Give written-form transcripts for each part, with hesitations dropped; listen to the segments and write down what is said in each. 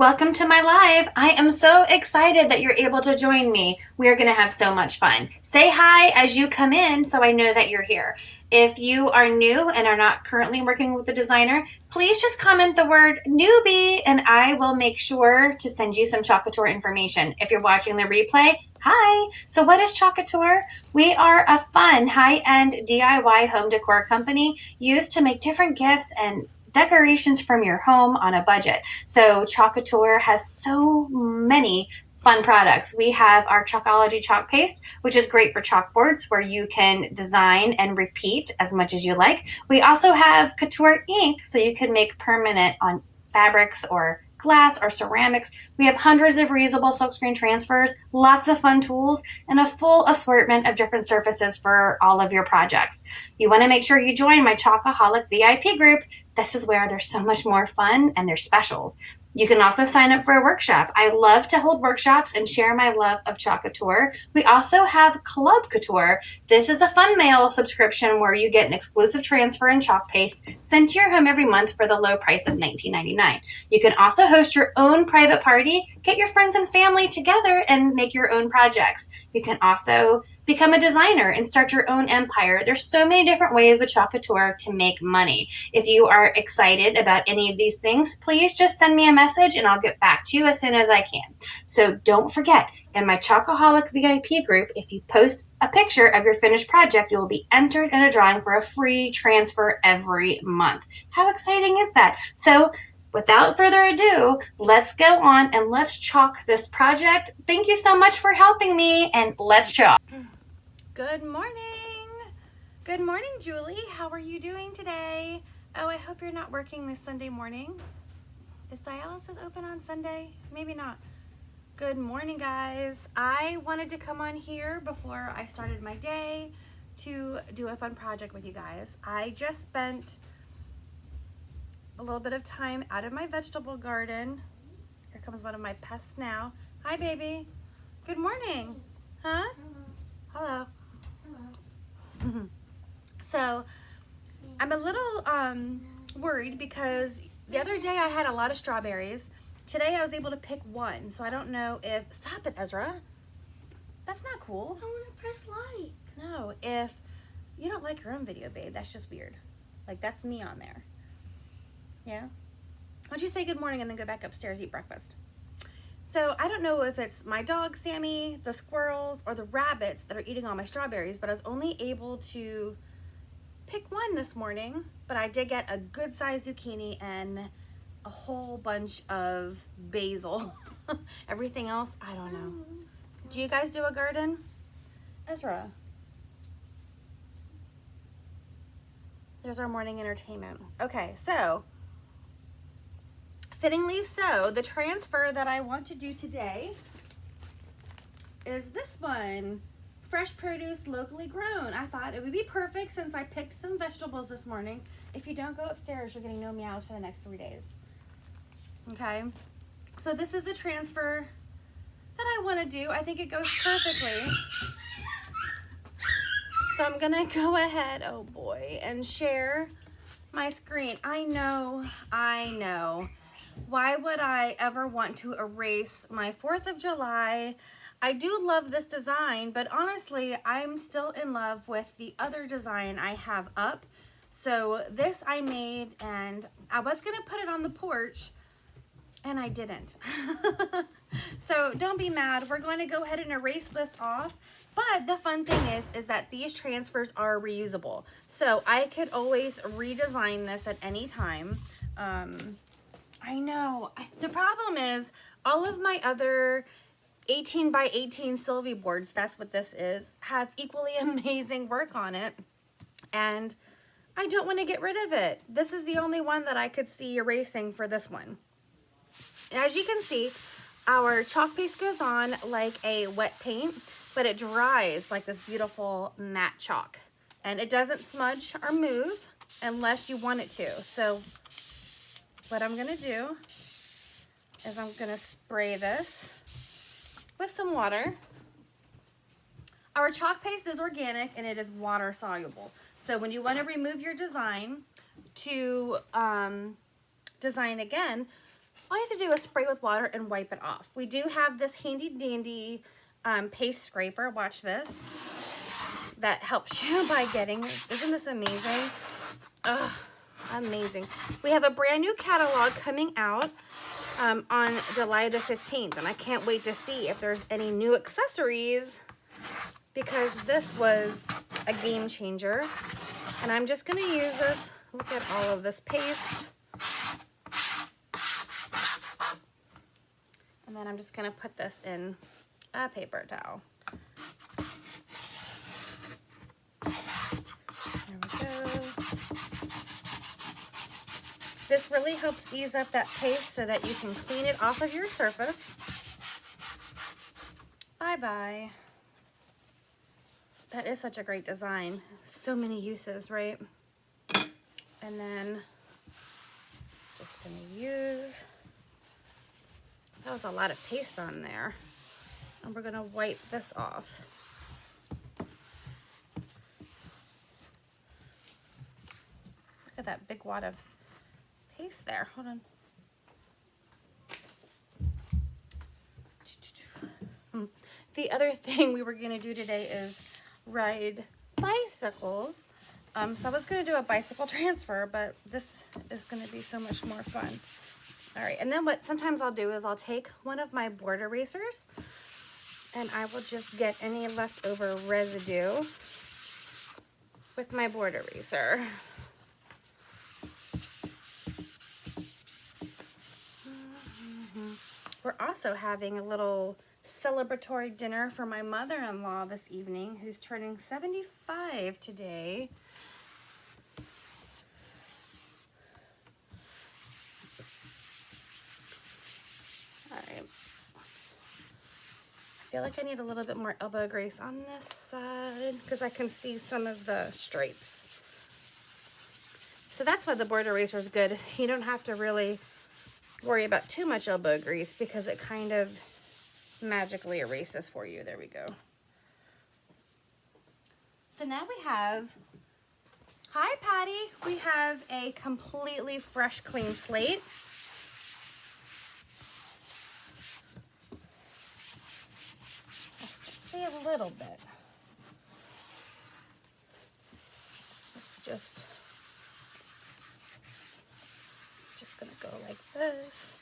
Welcome to my live. I am so excited that you're able to join me. We are going to have so much fun. Say hi as you come in so I know that you're here. If you are new and are not currently working with a designer, please just comment the word newbie and I will make sure to send you some Chocoholic information. If you're watching the replay, hi. So what is Chocoholic? We are a fun high-end DIY home decor company used to make different gifts and decorations from your home on a budget. So Chocoholic has so many fun products. We have our Chalkology chalk paste, which is great for chalkboards where you can design and repeat as much as you like. We also have Couture ink, so you can make permanent on fabrics or glass or ceramics. We have hundreds of reusable silkscreen transfers, lots of fun tools, and a full assortment of different surfaces for all of your projects. You want to make sure you join my Chocoholic VIP group. This is where there's so much more fun and there's specials. You can also sign up for a workshop. I love to hold workshops and share my love of Chocoholic. We also have Club Couture. This is a fun mail subscription where you get an exclusive transfer and chalk paste sent to your home every month for the low price of $19.99. You can also host your own private party, get your friends and family together and make your own projects. You can also become a designer and start your own empire. There's so many different ways with Chocoholic to make money. If you are excited about any of these things, please just send me a message and I'll get back to you as soon as I can. So don't forget, in my Chocoholic VIP group, if you post a picture of your finished project, you will be entered in a drawing for a free transfer every month. How exciting is that? So without further ado, let's go on and let's chalk this project. Thank you so much for helping me, and let's chalk. Good morning. Good morning, Julie. How are you doing today? Oh, I hope you're not working this Sunday morning. Is dialysis open on Sunday? Maybe not. Good morning, guys. I wanted to come on here before I started my day to do a fun project with you guys. I just spent a little bit of time out of my vegetable garden. Here comes one of my pests now. Hi, baby. Good morning. Huh? Hello. Hello. So I'm a little worried because the other day I had a lot of strawberries. Today I was able to pick one, so I don't know if... Stop it, Ezra. That's not cool. I want to press like. No, if you don't like your own video, babe, that's just weird. Like, that's me on there. Yeah? Why don't you say good morning and then go back upstairs, eat breakfast? So I don't know if it's my dog, Sammy, the squirrels, or the rabbits that are eating all my strawberries, but I was only able to pick one this morning, but I did get a good sized zucchini and a whole bunch of basil. Everything else, I don't know. Do you guys do a garden? Ezra. There's our morning entertainment. Okay, so fittingly so, the transfer that I want to do today is this one. Fresh produce, locally grown. I thought it would be perfect since I picked some vegetables this morning. If you don't go upstairs, you're getting no meows for the next 3 days. Okay, so this is the transfer that I want to do. I think it goes perfectly. So I'm gonna go ahead, oh boy, and share my screen. I know. Why would I ever want to erase my 4th of July? I do love this design, but honestly, I'm still in love with the other design I have up. So this I made, and I was gonna put it on the porch, and I didn't. So don't be mad. We're going to go ahead and erase this off. But the fun thing is that these transfers are reusable. So I could always redesign this at any time. I know. The problem is all of my other 18 by 18 Sylvie boards, that's what this is, have equally amazing work on it. And I don't want to get rid of it. This is the only one that I could see erasing for this one. As you can see, our chalk paste goes on like a wet paint, but it dries like this beautiful matte chalk. And it doesn't smudge or move unless you want it to. So what I'm gonna do is I'm gonna spray this with some water. Our chalk paste is organic and it is water soluble. So when you want to remove your design to design again, all you have to do is spray with water and wipe it off. We do have this handy dandy paste scraper. Watch this. That helps you by getting, isn't this amazing? Ugh, amazing. We have a brand new catalog coming out on July the 15th, and I can't wait to see if there's any new accessories, because this was a game changer. And I'm just gonna use this. Look at all of this paste. And then I'm just gonna put this in a paper towel. There we go. This really helps ease up that paste so that you can clean it off of your surface. Bye-bye. That is such a great design. So many uses, right? And then just gonna use, that was a lot of paste on there. And we're gonna wipe this off. Look at that big wad of paste there. Hold on. The other thing we were gonna do today is ride bicycles. So I was gonna do a bicycle transfer, but this is gonna be so much more fun. All right, and then what sometimes I'll do is I'll take one of my board erasers and I will just get any leftover residue with my board eraser. We're also having a little celebratory dinner for my mother-in-law this evening, who's turning 75 today. All right. I feel like I need a little bit more elbow grease on this side because I can see some of the stripes. So that's why the board eraser is good. You don't have to really worry about too much elbow grease because it kind of magically erases for you. There we go. So now we have, hi Patty, we have a completely fresh, clean slate. Let's see a little bit. Let's just gonna go like this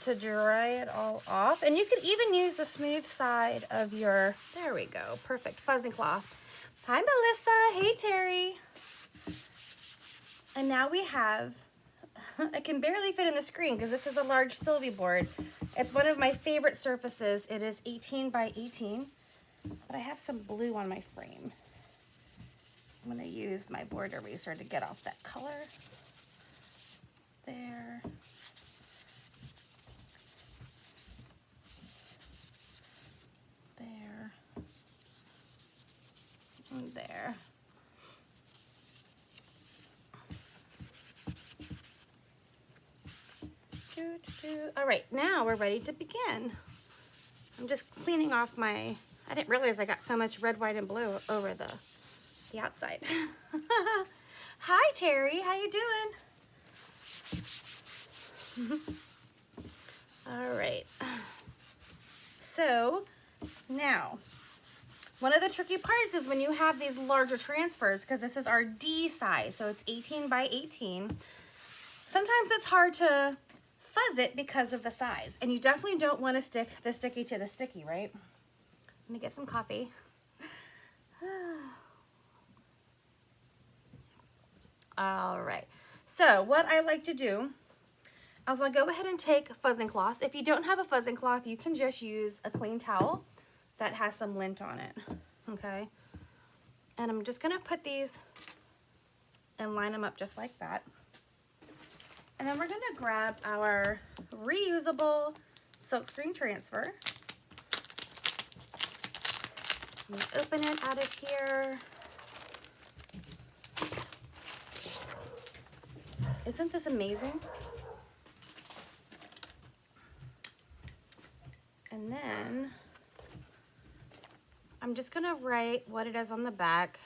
to dry it all off. And you could even use the smooth side of your, there we go, perfect, fuzzing cloth. Hi Melissa, hey Terry. And now we have, I can barely fit in the screen because this is a large Sylvie board. It's one of my favorite surfaces. It is 18 by 18, but I have some blue on my frame. I'm gonna use my board eraser to get off that color. There. There. And there. All right, now we're ready to begin. I'm just cleaning off my, I didn't realize I got so much red, white, and blue over the outside. Hi Terry, how you doing? All right, so now one of the tricky parts is when you have these larger transfers, because this is our D size, so it's 18 by 18. Sometimes it's hard to fuzz it because of the size, and you definitely don't want to stick the sticky to the sticky, right? Let me get some coffee. All right, so what I like to do is I'll go ahead and take fuzzing cloth. If you don't have a fuzzing cloth, you can just use a clean towel that has some lint on it, okay? And I'm just gonna put these and line them up just like that. And then we're gonna grab our reusable silkscreen transfer. I'm gonna open it out of here. Isn't this amazing? And then I'm just gonna write what it is on the back,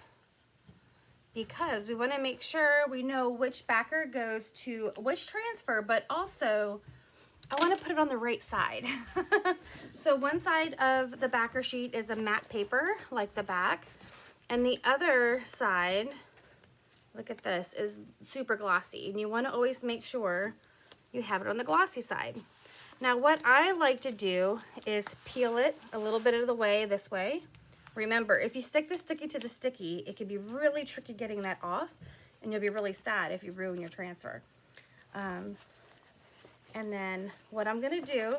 because we want to make sure we know which backer goes to which transfer, but also I want to put it on the right side. So one side of the backer sheet is a matte paper, like the back, and the other side, look at this, is super glossy, and you want to always make sure you have it on the glossy side. Now what I like to do is peel it a little bit of the way this way. Remember, if you stick the sticky to the sticky, it can be really tricky getting that off, and you'll be really sad if you ruin your transfer. And then what I'm gonna do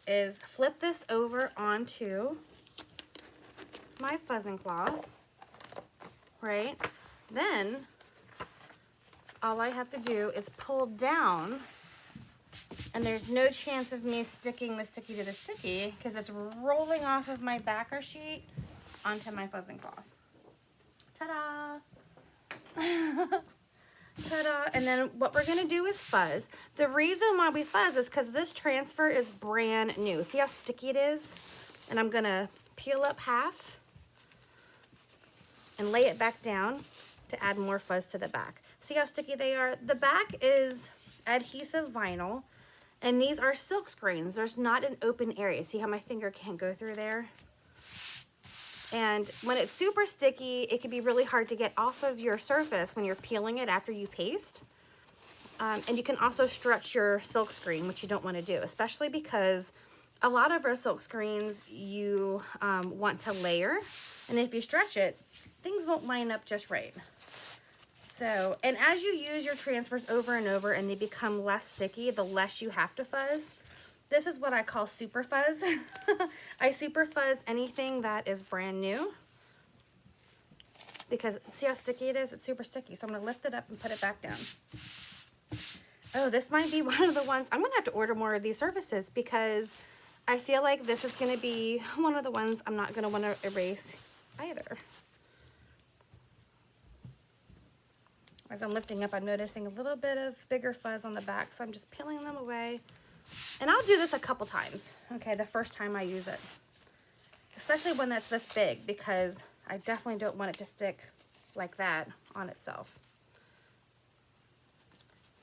is flip this over onto my fuzzing cloth, right? Then all I have to do is pull down, and there's no chance of me sticking the sticky to the sticky because it's rolling off of my backer sheet onto my fuzzing cloth. Ta-da! Ta-da! And then what we're gonna do is fuzz. The reason why we fuzz is because this transfer is brand new. See how sticky it is? And I'm gonna peel up half and lay it back down to add more fuzz to the back. See how sticky they are? The back is adhesive vinyl, and these are silk screens. There's not an open area. See how my finger can't go through there? And when it's super sticky, it can be really hard to get off of your surface when you're peeling it after you paste. And you can also stretch your silk screen, which you don't want to do, especially because a lot of our silk screens you want to layer. And if you stretch it, things won't line up just right. So, and as you use your transfers over and over and they become less sticky, the less you have to fuzz. This is what I call super fuzz. I super fuzz anything that is brand new because see how sticky it is? It's super sticky. So I'm gonna lift it up and put it back down. Oh, this might be one of the ones, I'm gonna have to order more of these surfaces because I feel like this is gonna be one of the ones I'm not gonna wanna erase either. As I'm lifting up, I'm noticing a little bit of bigger fuzz on the back, so I'm just peeling them away. And I'll do this a couple times, okay, the first time I use it. Especially when that's this big, because I definitely don't want it to stick like that on itself.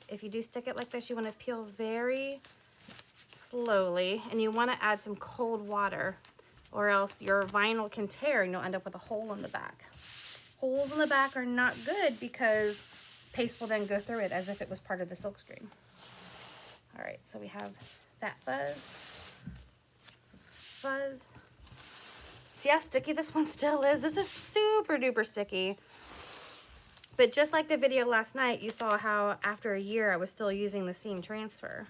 If you do stick it like this, you want to peel very slowly, and you want to add some cold water, or else your vinyl can tear and you'll end up with a hole in the back. Holes in the back are not good because paste will then go through it as if it was part of the silk screen. All right, so we have that fuzz. See how sticky this one still is? This is super duper sticky. But just like the video last night, you saw how after a year I was still using the seam transfer.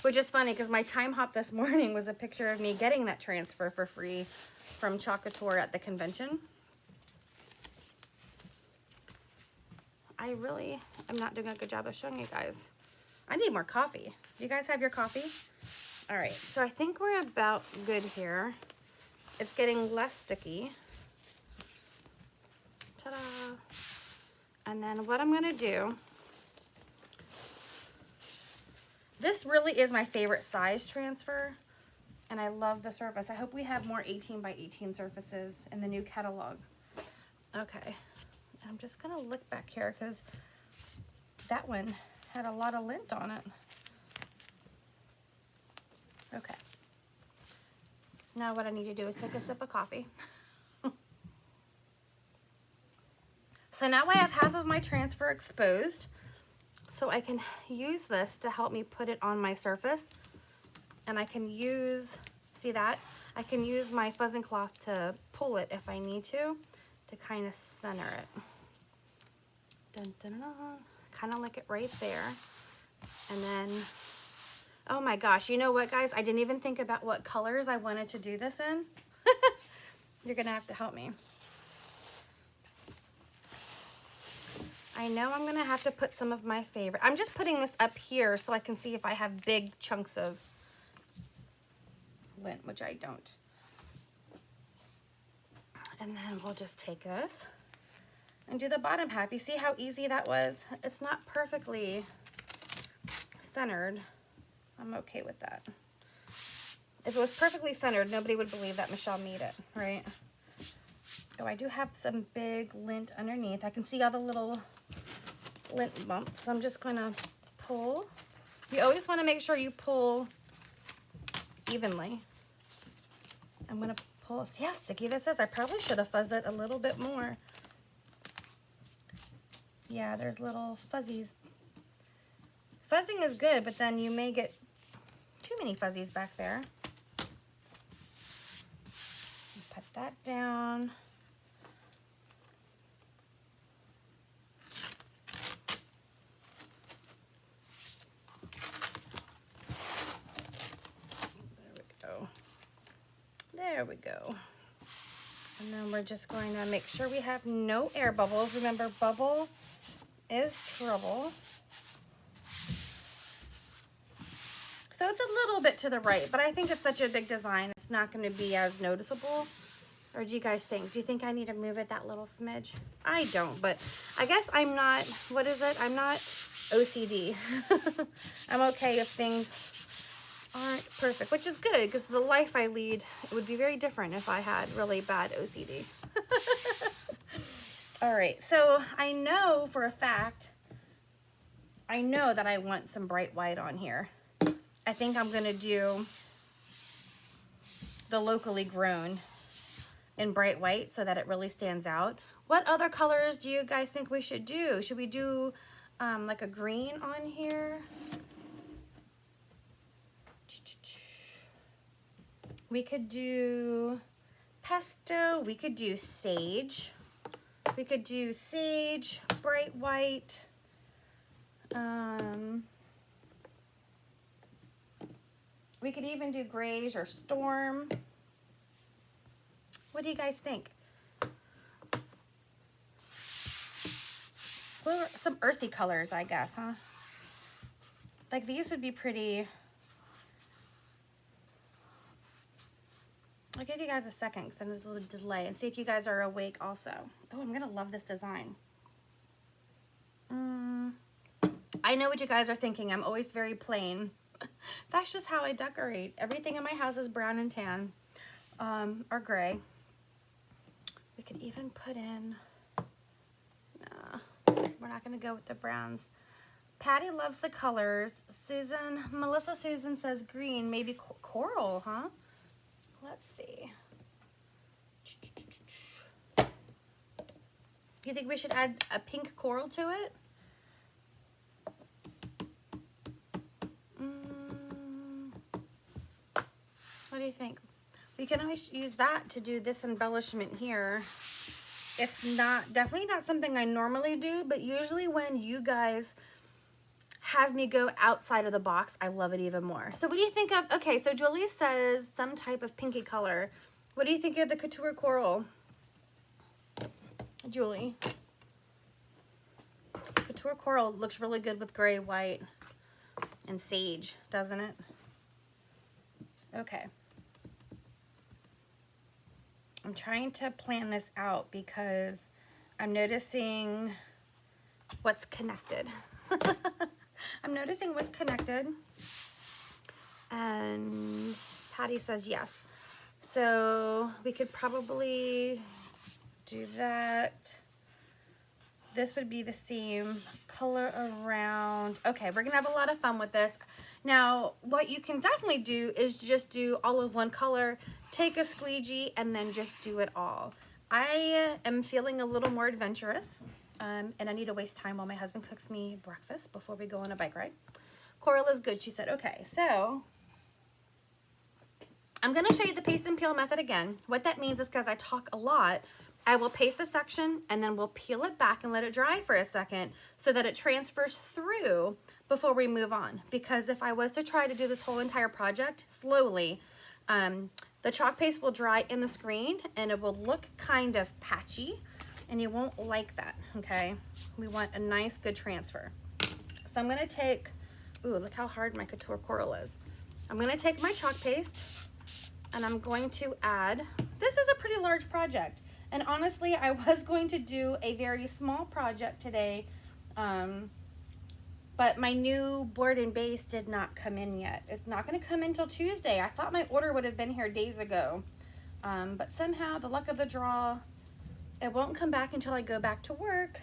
Which is funny because my time hop this morning was a picture of me getting that transfer for free from Chocoholic Vip at the convention. I really am not doing a good job of showing you guys. I need more coffee. Do you guys have your coffee? All right, so I think we're about good here. It's getting less sticky. Ta-da! And then what I'm gonna do, this really is my favorite size transfer, and I love the surface. I hope we have more 18 by 18 surfaces in the new catalog. Okay. I'm just gonna look back here because that one had a lot of lint on it. Okay. Now what I need to do is take a sip of coffee. So now I have half of my transfer exposed, so I can use this to help me put it on my surface. And I can use, see that? I can use my fuzzing cloth to pull it if I need to kind of center it. Dun, dun, dun, kind of like it right there. And then, oh my gosh, you know what, guys? I didn't even think about what colors I wanted to do this in. You're gonna have to help me. I know I'm gonna have to put some of my favorite. I'm just putting this up here so I can see if I have big chunks of lint, which I don't. And then we'll just take this and do the bottom half. You see how easy that was? It's not perfectly centered. I'm okay with that. If it was perfectly centered, nobody would believe that Michelle made it, right? Oh, I do have some big lint underneath. I can see all the little lint bumps. So I'm just gonna pull. You always wanna make sure you pull evenly. I'm gonna pull, see how sticky this is? I probably should have fuzzed it a little bit more. Yeah, there's little fuzzies. Fuzzing is good, but then you may get too many fuzzies back there. Put that down. There we go. And then we're just going to make sure we have no air bubbles. Remember, bubble is trouble. So it's a little bit to the right, but I think it's such a big design, it's not going to be as noticeable. Or do you guys think? Do you think I need to move it that little smidge? I don't, but I guess I'm not, what is it? I'm not OCD. I'm okay if things aren't perfect, which is good because the life I lead, it would be very different if I had really bad OCD. All right, so I know for a fact, I know that I want some bright white on here. I think I'm gonna do the locally grown in bright white so that it really stands out. What other colors do you guys think we should do? Should we do like a green on here? We could do pesto, we could do sage. We could do sage, bright white. We could even do grays or storm. What do you guys think? Well, some earthy colors, I guess, huh? Like these would be pretty. I'll give you guys a second because there's a little delay and see if you guys are awake also. Oh, I'm gonna love this design. I know what you guys are thinking. I'm always very plain. That's just how I decorate. Everything in my house is brown and tan, or gray. We could even put in, nah, we're not gonna go with the browns. Patty loves the colors. Melissa Susan says green, maybe coral, huh? Let's see. You think we should add a pink coral to it? What do you think? We can always use that to do this embellishment here. It's not, definitely not something I normally do, but usually when you guys have me go outside of the box, I love it even more. So what do you think of, okay, so Julie says some type of pinky color. What do you think of the Couture Coral? Julie. Couture Coral looks really good with gray, white, and sage, doesn't it? Okay. I'm trying to plan this out because I'm noticing what's connected. I'm noticing what's connected. And Patty says yes. So we could probably do that. This would be the same color around. Okay, we're gonna have a lot of fun with this. Now, what you can definitely do is just do all of one color, take a squeegee, and then just do it all. I am feeling a little more adventurous, and I need to waste time while my husband cooks me breakfast before we go on a bike ride. Coral is good, she said. Okay, so I'm gonna show you the paste and peel method again. What that means is because I talk a lot, I will paste a section and then we'll peel it back and let it dry for a second so that it transfers through before we move on. Because if I was to try to do this whole entire project slowly, the chalk paste will dry in the screen and it will look kind of patchy and you won't like that, okay? We want a nice, good transfer. So I'm gonna take, ooh, look how hard my Couture Coral is. I'm gonna take my chalk paste and I'm going to add, this is a pretty large project. And honestly, I was going to do a very small project today, but my new board and base did not come in yet. It's not gonna come in until Tuesday. I thought my order would have been here days ago. But somehow, the luck of the draw, It won't come back until I go back to work,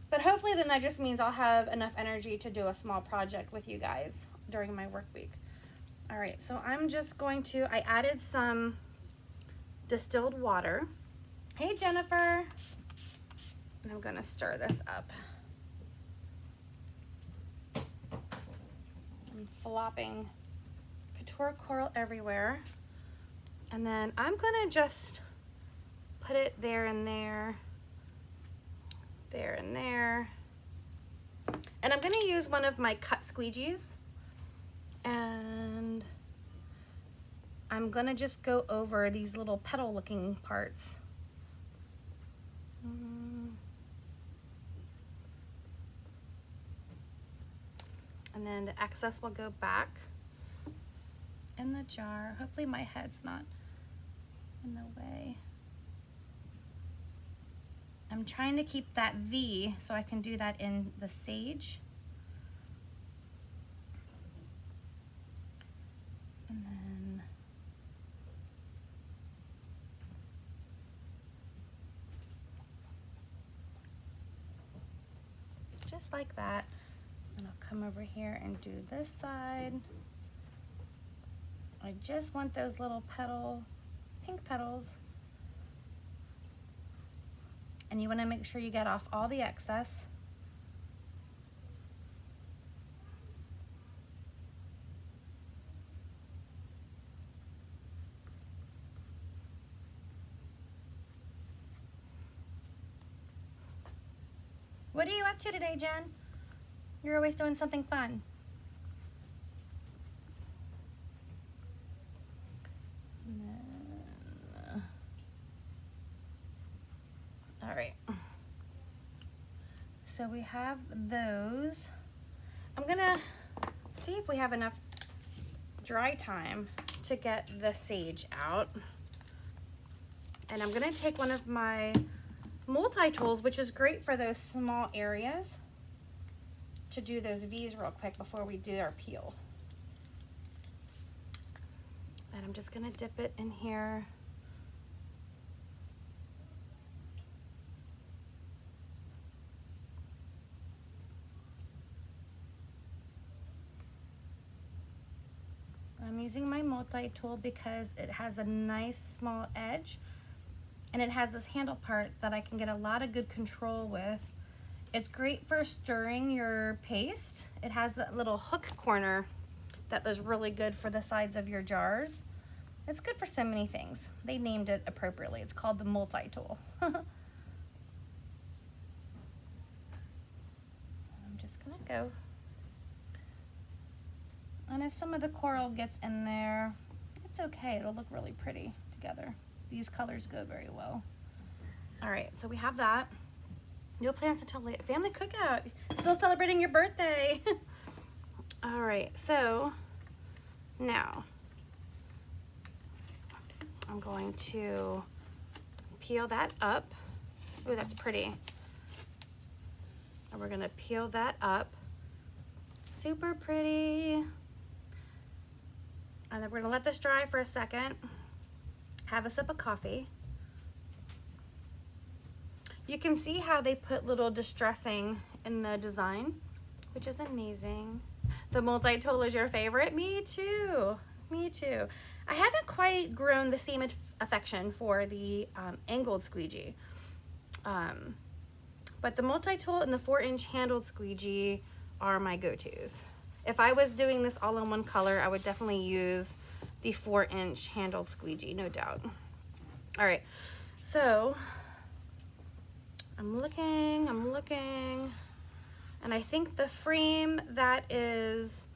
but hopefully then that just means I'll have enough energy to do a small project with you guys during my work week. All right, so I'm just going to, I added some distilled water. Hey, Jennifer. And I'm gonna stir this up. I'm flopping Couture coral everywhere. And then I'm gonna just put it there and there, there and there. And I'm gonna use one of my cut squeegees, and I'm gonna just go over these little petal looking parts. And then the excess will go back in the jar. Hopefully my head's not in the way. I'm trying to keep that V so I can do that in the sage. And then just like that. And I'll come over here and do this side. I just want those little pink petals. And you want to make sure you get off all the excess. What are you up to today, Jen? You're always doing something fun. All right. So we have those. I'm gonna see if we have enough dry time to get the sage out. And I'm gonna take one of my multi-tools, which is great for those small areas, to do those V's real quick before we do our peel. And I'm just gonna dip it in here. I'm using my multi-tool because it has a nice small edge, and it has this handle part that I can get a lot of good control with. It's great for stirring your paste. It has that little hook corner that is really good for the sides of your jars. It's good for so many things. They named it appropriately. It's called the multi-tool. I'm just gonna go. And if some of the coral gets in there, it's okay. It'll look really pretty together. These colors go very well. All right, so we have that. No plans until late. Family cookout. Still celebrating your birthday. All right, so now I'm going to peel that up. Oh, that's pretty. And we're gonna peel that up. Super pretty. And then we're gonna let this dry for a second. Have a sip of coffee. You can see how they put little distressing in the design, which is amazing. The multi-tool is your favorite? Me too, me too. I haven't quite grown the same affection for the angled squeegee. But the multi-tool and the 4-inch handled squeegee are my go-tos. If I was doing this all in one color, I would definitely use the 4-inch handled squeegee, no doubt. All right, so I'm looking, and I think the frame that is,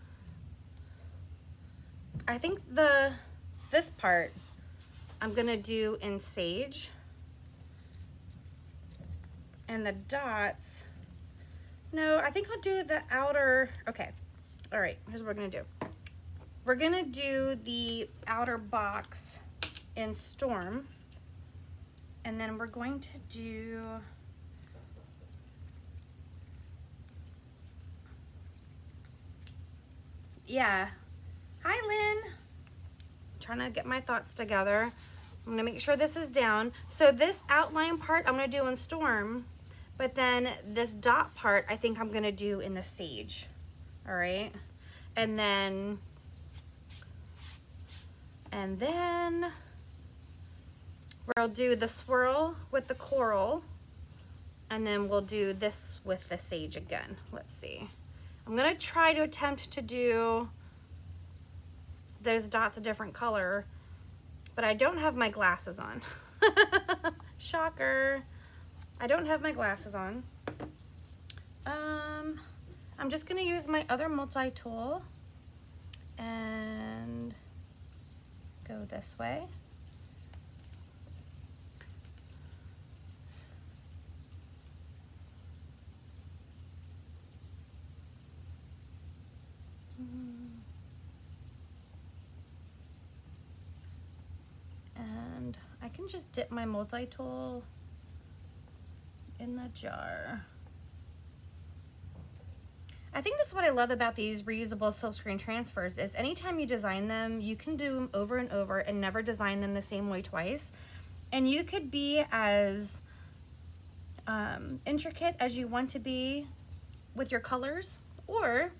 I think this part I'm gonna do in sage, and the dots, no, I think I'll do the outer, okay. All right, here's what we're gonna do. We're gonna do the outer box in Storm, and then we're going to do, yeah. Hi, Lynn. Trying to get my thoughts together. I'm gonna make sure this is down. So this outline part I'm gonna do in Storm, but then this dot part I think I'm gonna do in the Sage. All right, and then we'll do the swirl with the coral, and then we'll do this with the Sage again. Let's see. I'm gonna try to attempt to do those dots a different color, but I don't have my glasses on. Shocker. I don't have my glasses on. I'm just gonna use my other multi-tool and go this way. And I can just dip my multi-tool in the jar. I think that's what I love about these reusable silkscreen transfers is anytime you design them, you can do them over and over and never design them the same way twice. And you could be as intricate as you want to be with your colors, or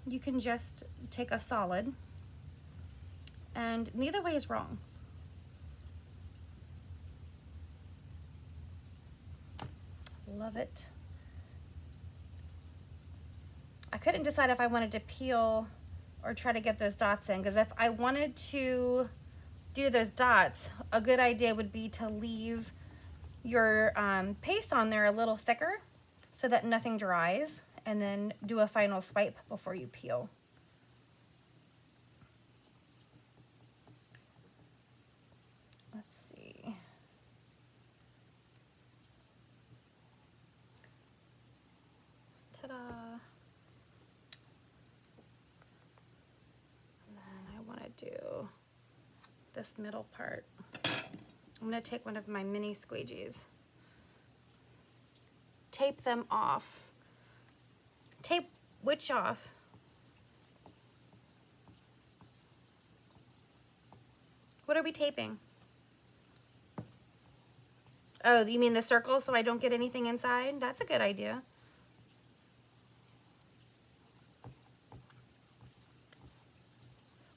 you can just take a solid, and neither way is wrong. Love it. I couldn't decide if I wanted to peel or try to get those dots in, because if I wanted to do those dots, a good idea would be to leave your paste on there a little thicker so that nothing dries, and then do a final swipe before you peel. Let's see. Ta-da. Do this middle part. I'm going to take one of my mini squeegees, tape them off. Tape which off? What are we taping? Oh, you mean the circle so I don't get anything inside? That's a good idea.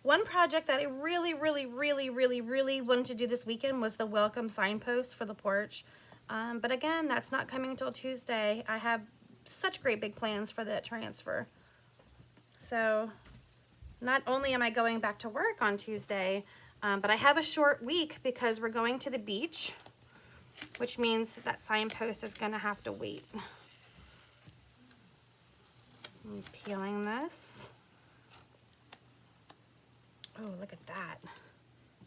One project that I really wanted to do this weekend was the welcome signpost for the porch. But again, that's not coming until Tuesday. I have such great big plans for that transfer. So not only am I going back to work on Tuesday, but I have a short week because we're going to the beach, which means that signpost is gonna have to wait. I'm peeling this. Oh, look at that.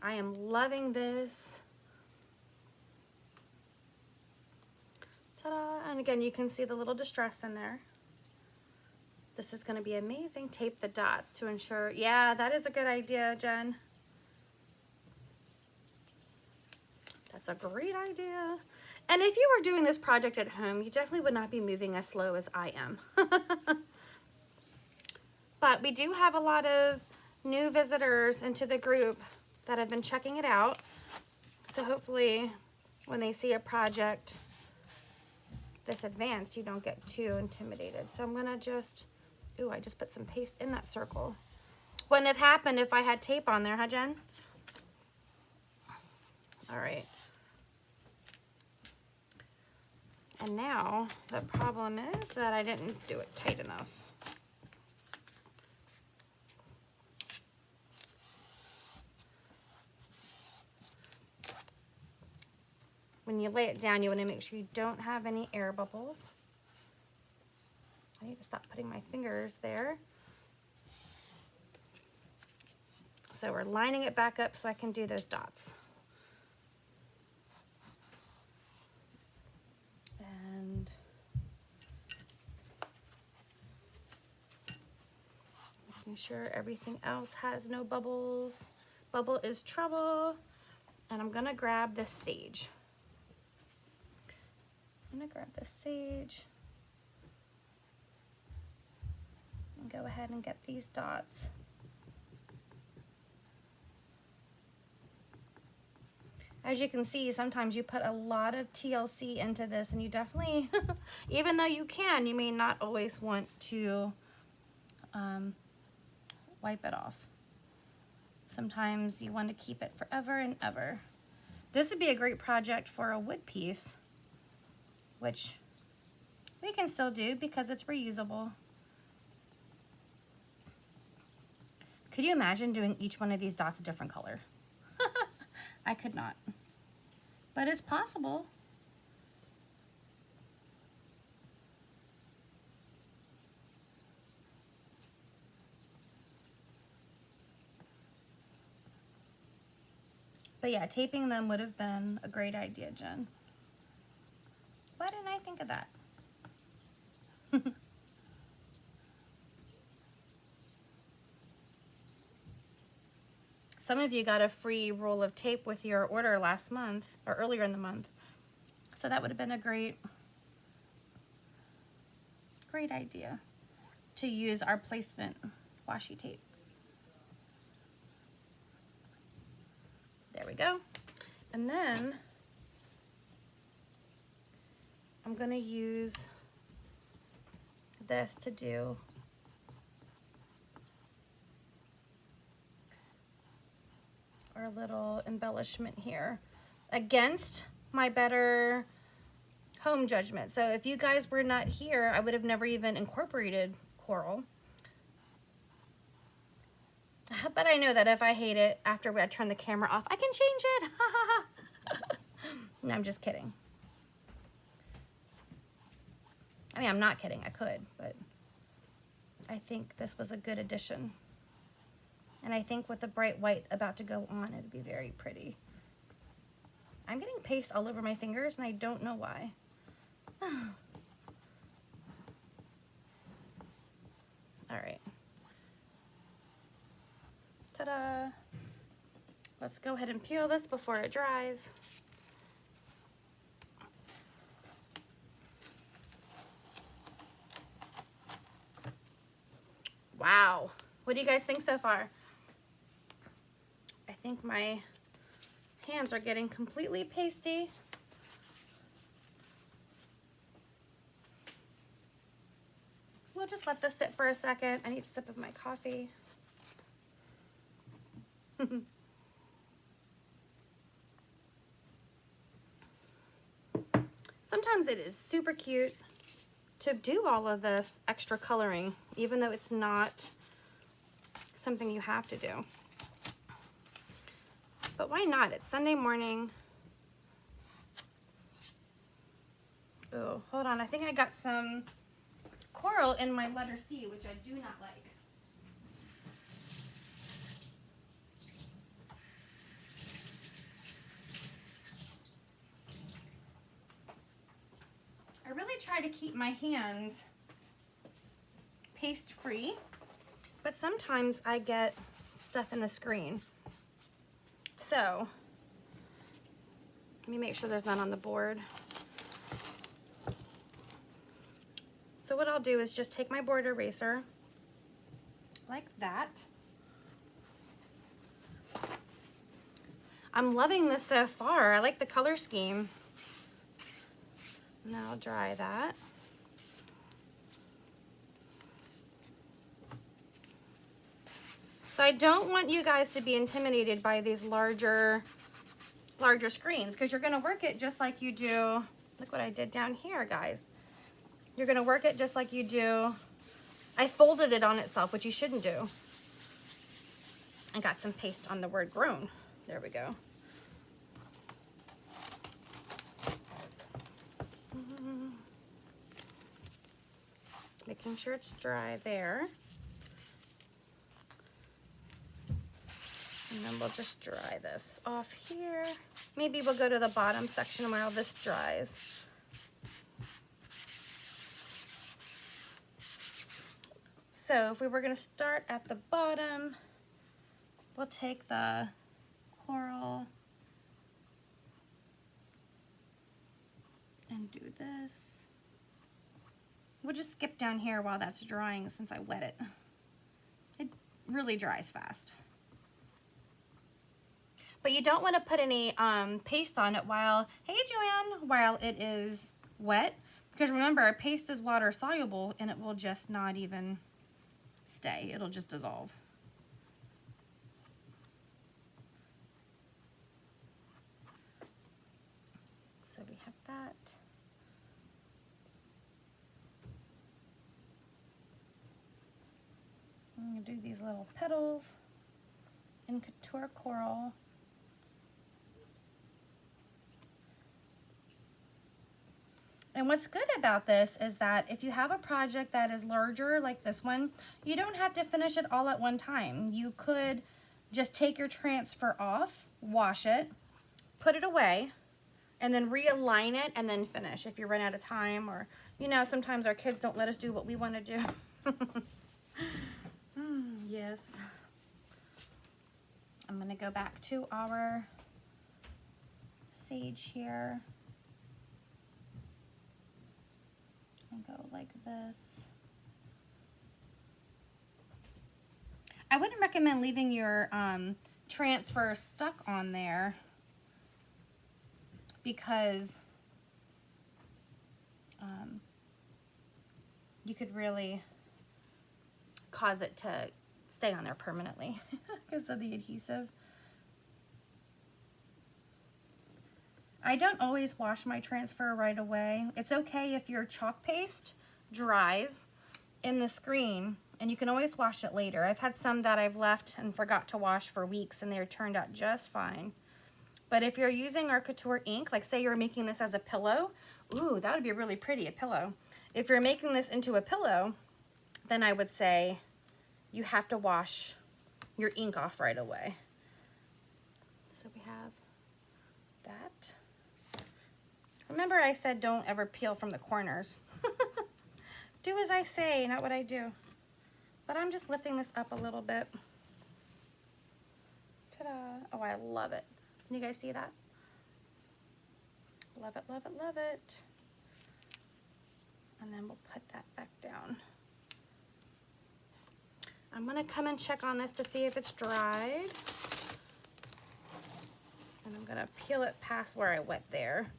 I am loving this. Ta-da! And again, you can see the little distress in there. This is going to be amazing. Tape the dots to ensure. Yeah, that is a good idea, Jen. That's a great idea. And if you were doing this project at home, you definitely would not be moving as slow as I am. But we do have a lot of new visitors into the group that have been checking it out. So hopefully when they see a project this advanced, you don't get too intimidated. So I'm gonna just, ooh, I just put some paste in that circle. Wouldn't have happened if I had tape on there, huh, Jen? All right. And now the problem is that I didn't do it tight enough. When you lay it down, you want to make sure you don't have any air bubbles. I need to stop putting my fingers there. So we're lining it back up so I can do those dots. And making sure everything else has no bubbles. Bubble is trouble. And I'm gonna grab this sage. I'm gonna grab the sage and go ahead and get these dots. As you can see, sometimes you put a lot of TLC into this, and you definitely, even though you can, you may not always want to wipe it off. Sometimes you want to keep it forever and ever. This would be a great project for a wood piece, which we can still do because it's reusable. Could you imagine doing each one of these dots a different color? I could not, but it's possible. But yeah, taping them would have been a great idea, Jen. Why didn't I think of that? Some of you got a free roll of tape with your order last month, or earlier in the month. So that would have been a great idea to use our placement washi tape. There we go. And then I'm gonna use this to do our little embellishment here against my better home judgment. So if you guys were not here, I would have never even incorporated coral. But I know that if I hate it after I turn the camera off, I can change it. No, I'm just kidding. I mean, I'm not kidding. I could, but I think this was a good addition. And I think with the bright white about to go on, it'd be very pretty. I'm getting paste all over my fingers, and I don't know why. All right. Ta-da! Let's go ahead and peel this before it dries. Wow. What do you guys think so far? I think my hands are getting completely pasty. We'll just let this sit for a second. I need a sip of my coffee. Sometimes it is super cute to do all of this extra coloring, even though it's not something you have to do. But why not? It's Sunday morning. Oh, hold on. I think I got some coral in my letter C, which I do not like. I really try to keep my hands paste free, but sometimes I get stuff in the screen. So let me make sure there's none on the board. So what I'll do is just take my board eraser like that. I'm loving this so far. I like the color scheme. Now I'll dry that. So I don't want you guys to be intimidated by these larger screens, because you're going to work it just like you do. Look what I did down here, guys. You're going to work it just like you do. I folded it on itself, which you shouldn't do. I got some paste on the word grown. There we go. Making sure it's dry there. And then we'll just dry this off here. Maybe we'll go to the bottom section while this dries. So if we were going to start at the bottom, we'll take the coral and do this. We'll just skip down here while that's drying since I wet it. It really dries fast. But you don't want to put any paste on it while, hey Joanne, while it is wet. Because remember, paste is water soluble and it will just not even stay. It'll just dissolve. So we have that. I'm going to do these little petals in Couture Coral. And what's good about this is that if you have a project that is larger like this one, you don't have to finish it all at one time. You could just take your transfer off, wash it, put it away, and then realign it and then finish if you run out of time, or, you know, sometimes our kids don't let us do what we want to do. Yes. I'm going to go back to our sage here. And go like this. I wouldn't recommend leaving your transfer stuck on there because you could really cause it to stay on there permanently because of the adhesive. I don't always wash my transfer right away. It's okay if your chalk paste dries in the screen, and you can always wash it later. I've had some that I've left and forgot to wash for weeks and they're turned out just fine. But if you're using our Couture ink, like say you're making this as a pillow, ooh, that would be really pretty, a pillow. If you're making this into a pillow, then I would say you have to wash your ink off right away. So we have that. Remember I said don't ever peel from the corners. Do as I say, not what I do. But I'm just lifting this up a little bit. Ta-da! Oh, I love it. Can you guys see that? Love it, love it, love it. And then we'll put that back down. I'm gonna come and check on this to see if it's dried. And I'm gonna peel it past where I wet there,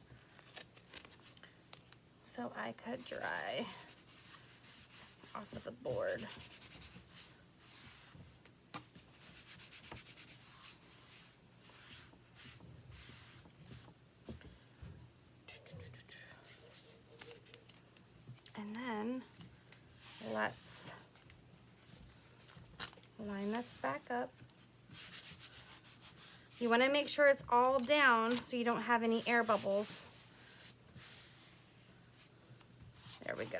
so I could dry off of the board. And then let's line this back up. You want to make sure it's all down so you don't have any air bubbles. There we go.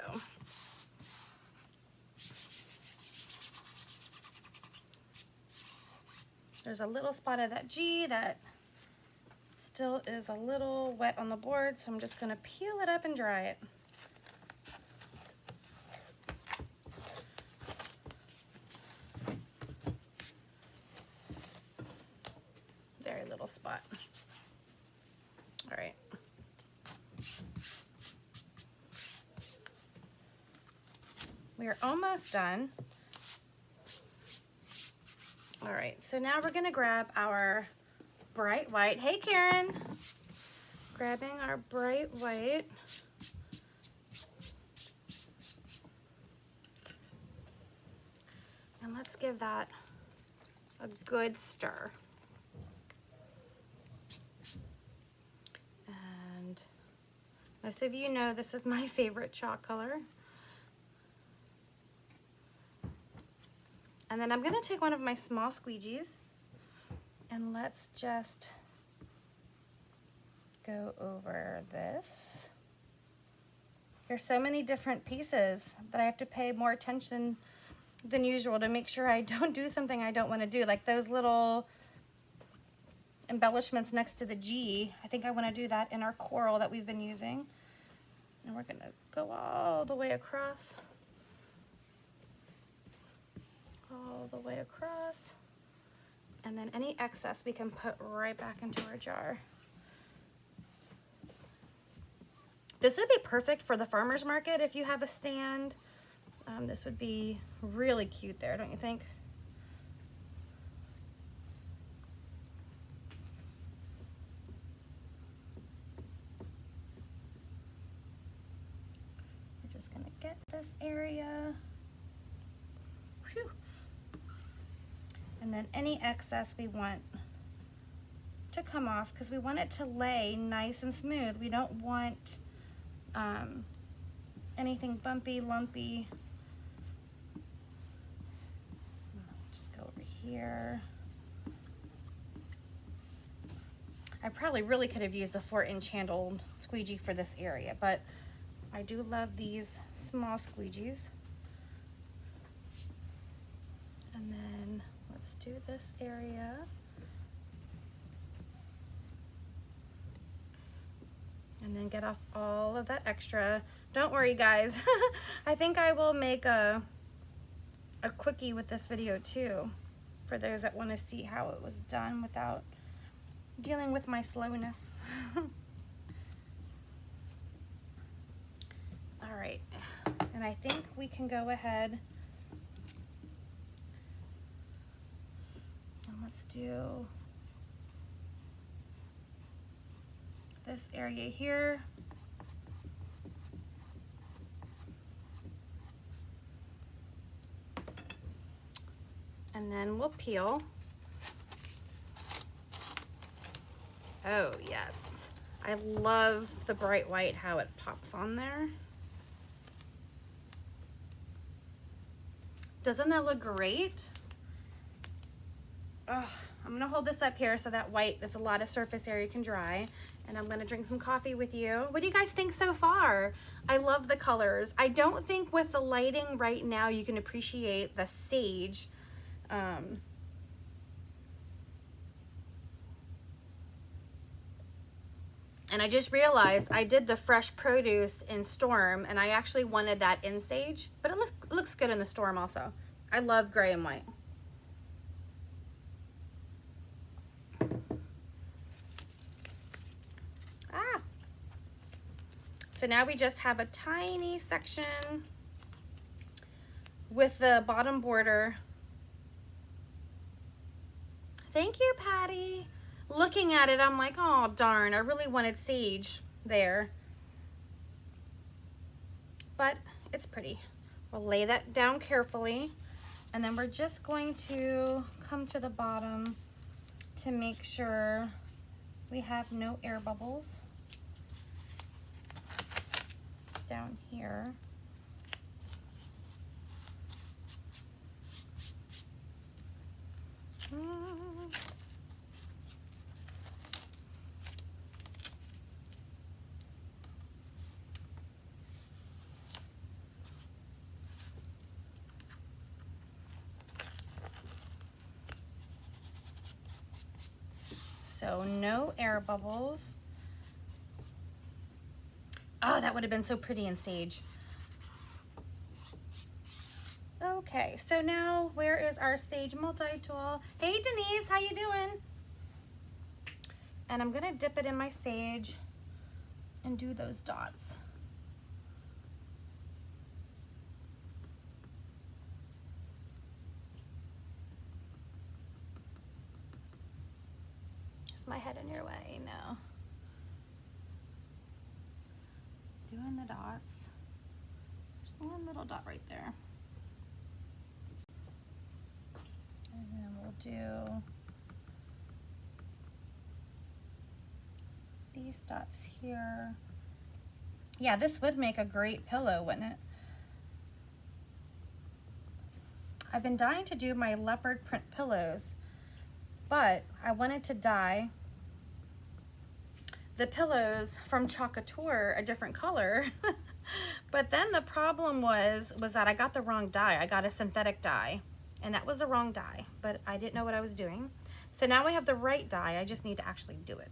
There's a little spot of that G that still is a little wet on the board, so I'm just going to peel it up and dry it. Very little spot. All right. We are almost done. All right, so now we're gonna grab our bright white. Hey, Karen. Grabbing our bright white. And let's give that a good stir. And most of you know this is my favorite chalk color. And then I'm gonna take one of my small squeegees and let's just go over this. There's so many different pieces that I have to pay more attention than usual to make sure I don't do something I don't want to do, like those little embellishments next to the G. I think I want to do that in our coral that we've been using. And we're gonna go all the way across. All the way across, and then any excess we can put right back into our jar. This would be perfect for the farmer's market if you have a stand. This would be really cute there, don't you think? just gonna get this area. Whew. And then any excess we want to come off, because we want it to lay nice and smooth. We don't want anything bumpy, lumpy. Just go over here. I probably really could have used a 4-inch handled squeegee for this area, but I do love these small squeegees. And then let's do this area. And then get off all of that extra. Don't worry, guys. I think I will make a quickie with this video too, for those that want to see how it was done without dealing with my slowness. All right, and I think we can go ahead and let's do this area here. And then we'll peel. Oh yes, I love the bright white, how it pops on there. Doesn't that look great? Oh, I'm gonna hold this up here so that white, that's a lot of surface area, can dry. And I'm gonna drink some coffee with you. What do you guys think so far? I love the colors. I don't think with the lighting right now you can appreciate the sage. And I just realized I did the fresh produce in Storm, and I actually wanted that in sage, but it looks good in the Storm also. I love gray and white. Ah. So now we just have a tiny section with the bottom border. Thank you, Patty. Looking at it, I'm like, oh darn, I really wanted sage there. But it's pretty. We'll lay that down carefully, and then we're just going to come to the bottom to make sure we have no air bubbles down here. So no air bubbles. Oh, that would have been so pretty in sage. Okay, so now where is our sage multi-tool? Hey Denise, how you doing? And I'm gonna dip it in my sage and do those dots. Is my head in your way? No. Doing the dots. There's one little dot right there. And then we'll do these dots here. Yeah, this would make a great pillow, wouldn't it? I've been dying to do my leopard print pillows, but I wanted to dye the pillows from Chocoholic a different color. But then the problem was that I got the wrong dye. I got a synthetic dye, and that was the wrong dye, but I didn't know what I was doing. So now I have the right dye. I just need to actually do it,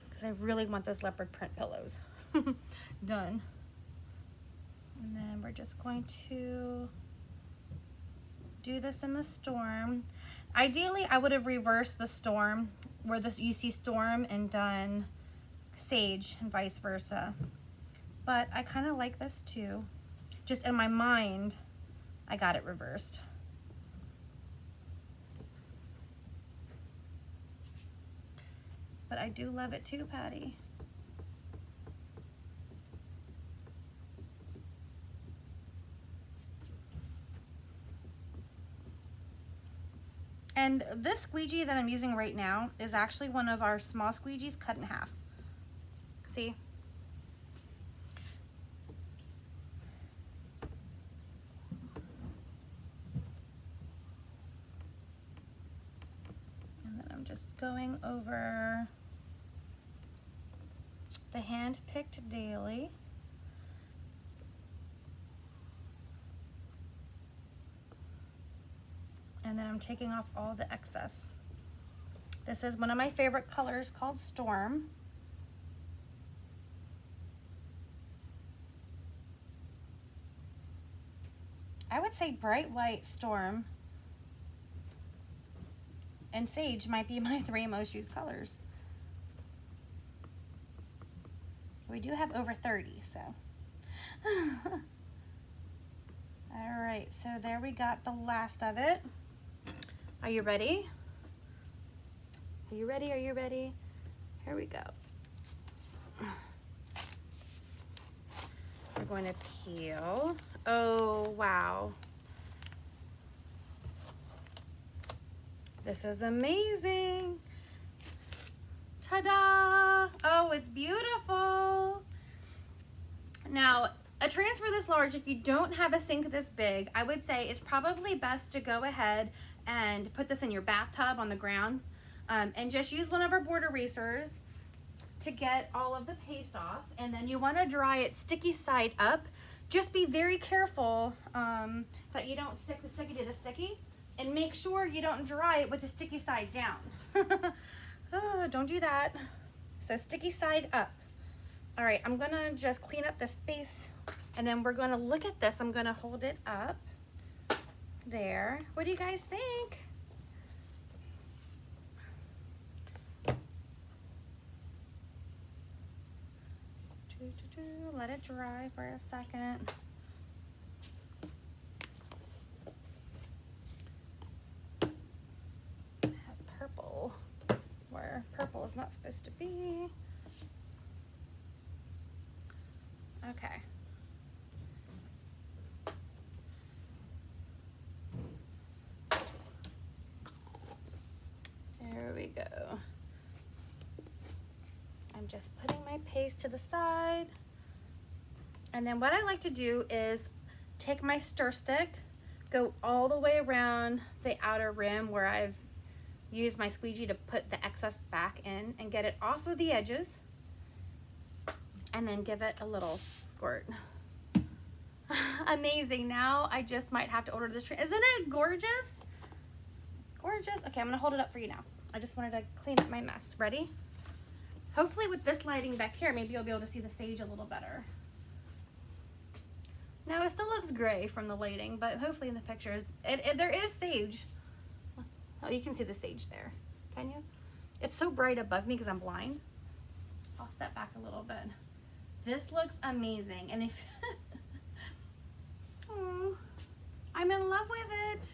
because I really want those leopard print pillows done. And then we're just going to do this in the Storm. Ideally, I would have reversed the Storm, where you see Storm and done sage and vice versa. But I kind of like this too. Just in my mind, I got it reversed. But I do love it too, Patty. And this squeegee that I'm using right now is actually one of our small squeegees cut in half. See? And then I'm just going over the hand-picked daily. And then I'm taking off all the excess. This is one of my favorite colors called Storm. I would say Bright White, Storm, and Sage might be my 3 most used colors. We do have over 30, so. All right, so there we got the last of it. Are you ready? Are you ready? Are you ready? Here we go. We're going to peel. Oh, wow. This is amazing. Ta-da! Oh, it's beautiful. Now, a transfer this large, if you don't have a sink this big, I would say it's probably best to go ahead and put this in your bathtub on the ground, and just use one of our board erasers to get all of the paste off. And then you want to dry it sticky side up. Just be very careful that you don't stick the sticky to the sticky, and make sure you don't dry it with the sticky side down. Oh, don't do that. So sticky side up. All right, I'm gonna just clean up the space, and then we're gonna look at this. I'm gonna hold it up there. What do you guys think? Let it dry for a second. I have purple where purple is not supposed to be. Okay. There we go. I'm just putting my paste to the side. And then what I like to do is take my stir stick, go all the way around the outer rim where I've used my squeegee to put the excess back in, and get it off of the edges, and then give it a little squirt. Amazing. Now I just might have to order this. Isn't it gorgeous? It's gorgeous. Okay, I'm gonna hold it up for you now. I just wanted to clean up my mess. Ready? Hopefully with this lighting back here, maybe you'll be able to see the sage a little better. Now it still looks gray from the lighting, but hopefully in the pictures, there is sage. Oh, you can see the sage there. Can you? It's so bright above me because I'm blind. I'll step back a little bit. This looks amazing. And if, oh, I'm in love with it.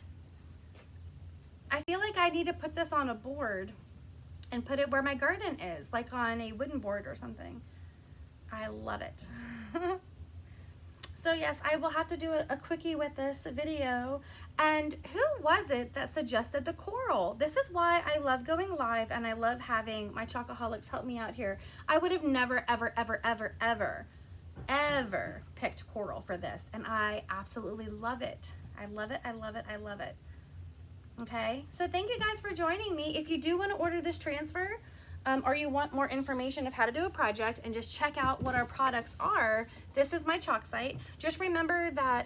I feel like I need to put this on a board and put it where my garden is, like on a wooden board or something. I love it. So yes, I will have to do a quickie with this video. And who was it that suggested the coral? This is why I love going live, and I love having my Chocoholics help me out here. I would have never, ever, ever, ever, ever, ever picked coral for this, and I absolutely love it. I love it, I love it, I love it. Okay, so thank you guys for joining me. If you do want to order this transfer, or you want more information of how to do a project and just check out what our products are, this is my chalk site. Just remember that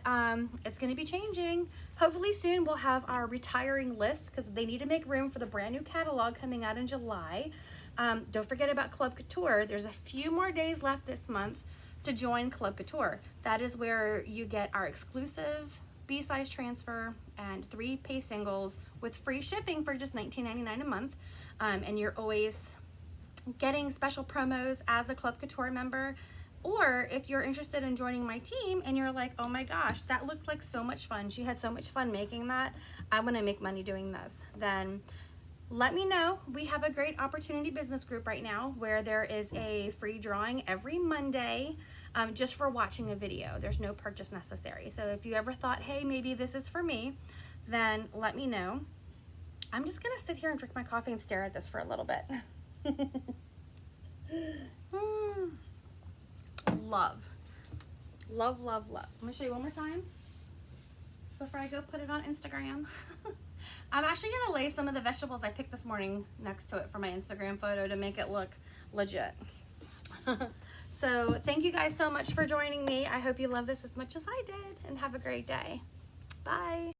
it's going to be changing. Hopefully soon we'll have our retiring list, because they need to make room for the brand new catalog coming out in July. Don't forget about Club Couture. There's a few more days left this month to join Club Couture. That is where you get our exclusive B-size transfer and 3 pay singles with free shipping for just $19.99 a month. And you're always getting special promos as a Club Couture member. Or if you're interested in joining my team and you're like, oh my gosh, that looked like so much fun, she had so much fun making that, I want to make money doing this, then let me know. We have a great opportunity business group right now where there is a free drawing every Monday just for watching a video. There's no purchase necessary. So if you ever thought, hey, maybe this is for me, then let me know. I'm just gonna sit here and drink my coffee and stare at this for a little bit. Love. Love, love, love. Let me show you one more time before I go put it on Instagram. I'm actually gonna lay some of the vegetables I picked this morning next to it for my Instagram photo to make it look legit. So thank you guys so much for joining me. I hope you love this as much as I did, and have a great day. Bye.